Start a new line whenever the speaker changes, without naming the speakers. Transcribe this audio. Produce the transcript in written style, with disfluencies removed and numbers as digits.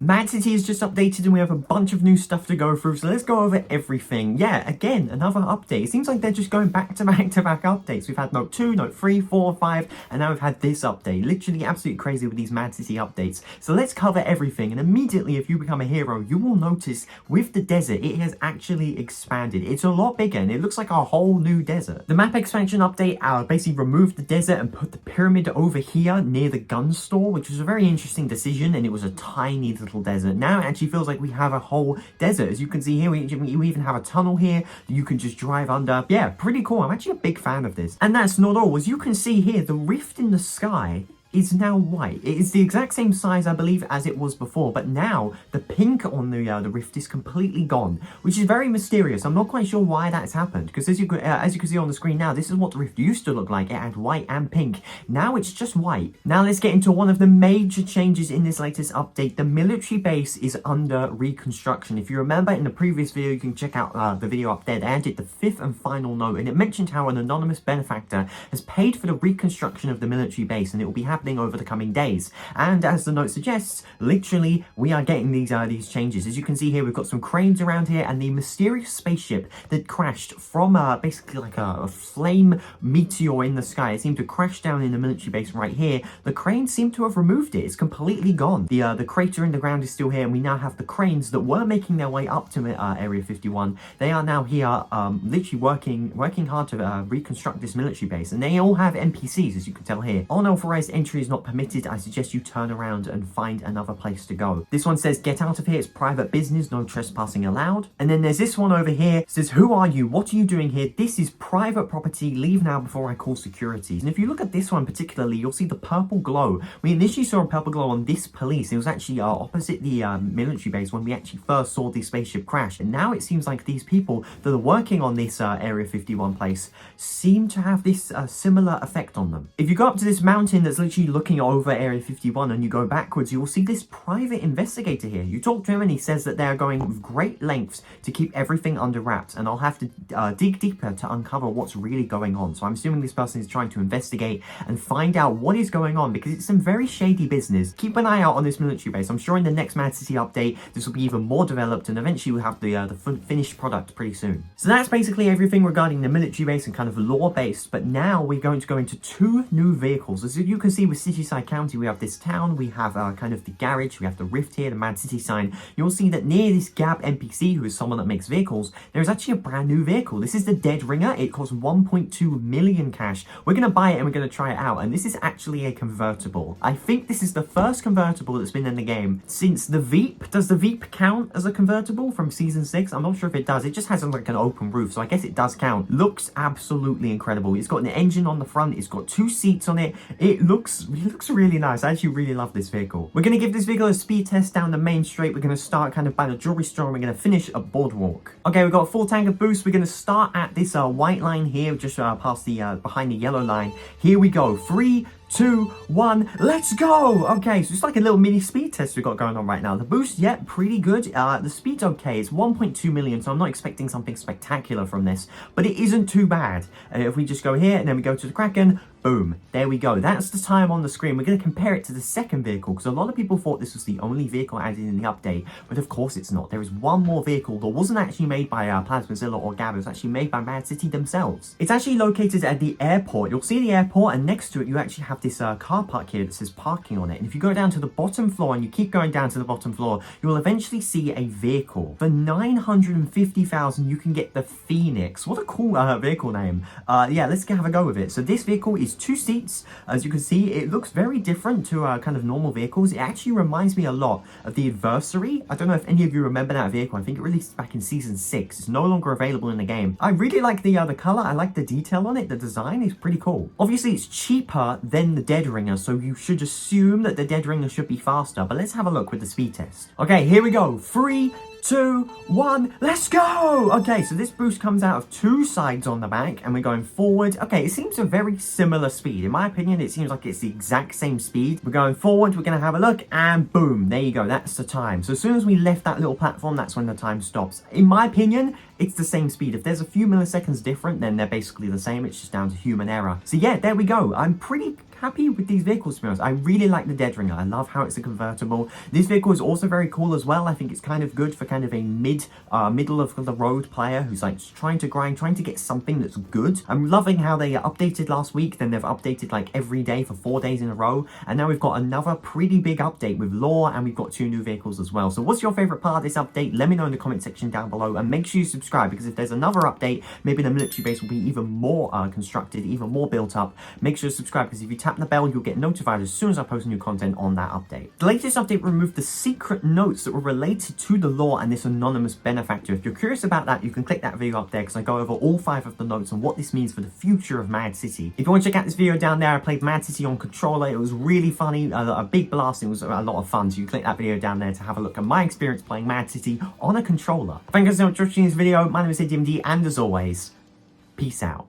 Mad City is just updated and we have a bunch of new stuff to go through, so let's go over everything. Yeah, again, another update. It seems like they're just going back to back to back updates. We've had Note 2, Note 3, 4, 5, and now we've had this update. Literally absolutely crazy with these Mad City updates. So let's cover everything, and immediately if you become a hero, you will notice with the desert, it has actually expanded. It's a lot bigger and it looks like a whole new desert. The map expansion update basically removed the desert and put the pyramid over here near the gun store, which was a very interesting decision, and it was a tiny little desert. Now it actually feels like we have a whole desert. As you can see here, we even have a tunnel here that you can just drive under. Yeah, pretty cool. I'm actually a big fan of this. And that's not all. As you can see here, the rift in the sky is now white. It is the exact same size, I believe, as it was before, but now the pink on the rift is completely gone, which is very mysterious. I'm not quite sure why that's happened, because as you can see on the screen now, this is what the rift used to look like. It had white and pink. Now it's just white. Now let's get into one of the major changes in this latest update. The military base is under reconstruction. If you remember in the previous video, you can check out the video up there. They added the 5th and final note, and it mentioned how an anonymous benefactor has paid for the reconstruction of the military base, and it will be happening over the coming days. And as the note suggests, literally we are getting these changes. As you can see here, we've got some cranes around here, and the mysterious spaceship that crashed from basically like a flame meteor in the sky. It seemed to crash down in the military base right here. The cranes seem to have removed it. It's completely gone. The crater in the ground is still here, and we now have the cranes that were making their way up to Area 51. They are now here, literally working hard to reconstruct this military base, and they all have NPCs, as you can tell here. Unauthorized entry is not permitted. I suggest you turn around and find another place to go. This one says get out of here, it's private business, no trespassing allowed. And then there's this one over here, it says who are you, what are you doing here, this is private property, leave now before I call security. And if you look at this one particularly, you'll see the purple glow. We initially saw a purple glow on this police. It was actually opposite the military base when we actually first saw the spaceship crash, and now it seems like these people that are working on this Area 51 place seem to have this similar effect on them. If you go up to this mountain that's literally looking over Area 51 and you go backwards, you will see this private investigator here. You talk to him and he says that they're going with great lengths to keep everything under wraps, and I'll have to dig deeper to uncover what's really going on. So I'm assuming this person is trying to investigate and find out what is going on, because it's some very shady business. Keep an eye out on this military base. I'm sure in the next Mad City update this will be even more developed, and eventually we'll have the finished product pretty soon. So that's basically everything regarding the military base and kind of lore based, but now we're going to go into 2 new vehicles. As you can see with Cityside County, we have this town, we have kind of the garage, we have the rift here, the Mad City sign. You'll see that near this Gab NPC, who is someone that makes vehicles, there is actually a brand new vehicle. This is the Deadringer. It costs 1.2 million cash. We're going to buy it and we're going to try it out, and this is actually a convertible. I think this is the first convertible that's been in the game since the Veep. Does the Veep count as a convertible from Season 6? I'm not sure if it does. It just has like an open roof, so I guess it does count. Looks absolutely incredible. It's got an engine on the front. It's got 2 seats on it. It looks really nice. I actually really love this vehicle. We're going to give this vehicle a speed test down the main straight. We're going to start kind of by the jewelry store, and we're going to finish a boardwalk. Okay, we've got a full tank of boost. We're going to start at this white line here, just past the behind the yellow line. Here we go. 3, 2, 1, let's go! Okay, so it's like a little mini speed test we've got going on right now. The boost, yeah, pretty good. The speed's okay. It's 1.2 million, so I'm not expecting something spectacular from this, but it isn't too bad. If we just go here and then we go to the Kraken, boom, there we go. That's the time on the screen. We're going to compare it to the second vehicle, because a lot of people thought this was the only vehicle added in the update, but of course it's not. There is one more vehicle that wasn't actually made by Plasmazilla or Gab. It was actually made by Mad City themselves. It's actually located at the airport. You'll see the airport, and next to it you actually have this car park here that says parking on it. And if you go down to the bottom floor and you keep going down to the bottom floor, you will eventually see a vehicle. For 950,000 you can get the Phoenix. What a cool vehicle name. Yeah, let's have a go with it. So this vehicle is 2 seats. As you can see, it looks very different to kind of normal vehicles. It actually reminds me a lot of the Adversary. I don't know if any of you remember that vehicle. I think it released back in Season 6. It's no longer available in the game. I really like the color. I like the detail on it. The design is pretty cool. Obviously, it's cheaper than the Deadringer, so you should assume that the Deadringer should be faster, but let's have a look with the speed test. Okay, here we go. 3, 2, 1, let's go! Okay, so this boost comes out of 2 sides on the back, and we're going forward. Okay, it seems a very similar speed. In my opinion, it seems like it's the exact same speed. We're going forward, we're going to have a look, and boom, there you go, that's the time. So as soon as we left that little platform, that's when the time stops. In my opinion, it's the same speed. If there's a few milliseconds different, then they're basically the same. It's just down to human error. So yeah, there we go. I'm pretty happy with these vehicles, to be honest. I really like the Deadringer. I love how it's a convertible. This vehicle is also very cool as well. I think it's kind of good for kind of a middle of the road player who's like trying to grind, trying to get something that's good. I'm loving how they updated last week, then they've updated like every day for 4 days in a row, and now we've got another pretty big update with lore, and we've got 2 new vehicles as well. So what's your favorite part of this update? Let me know in the comment section down below, and make sure you subscribe, because if there's another update, maybe the military base will be even more constructed, even more built up. Make sure to subscribe, because if you tap the bell, you'll get notified as soon as I post new content on that update. The latest update removed the secret notes that were related to the lore and this anonymous benefactor. If you're curious about that, you can click that video up there, because I go over all 5 of the notes and what this means for the future of Mad City. If you want to check out this video down there, I played Mad City on controller. It was really funny, a big blast. It was a lot of fun, so you click that video down there to have a look at my experience playing Mad City on a controller. Thank you so much for watching this video. My name is ADMD, and as always, peace out.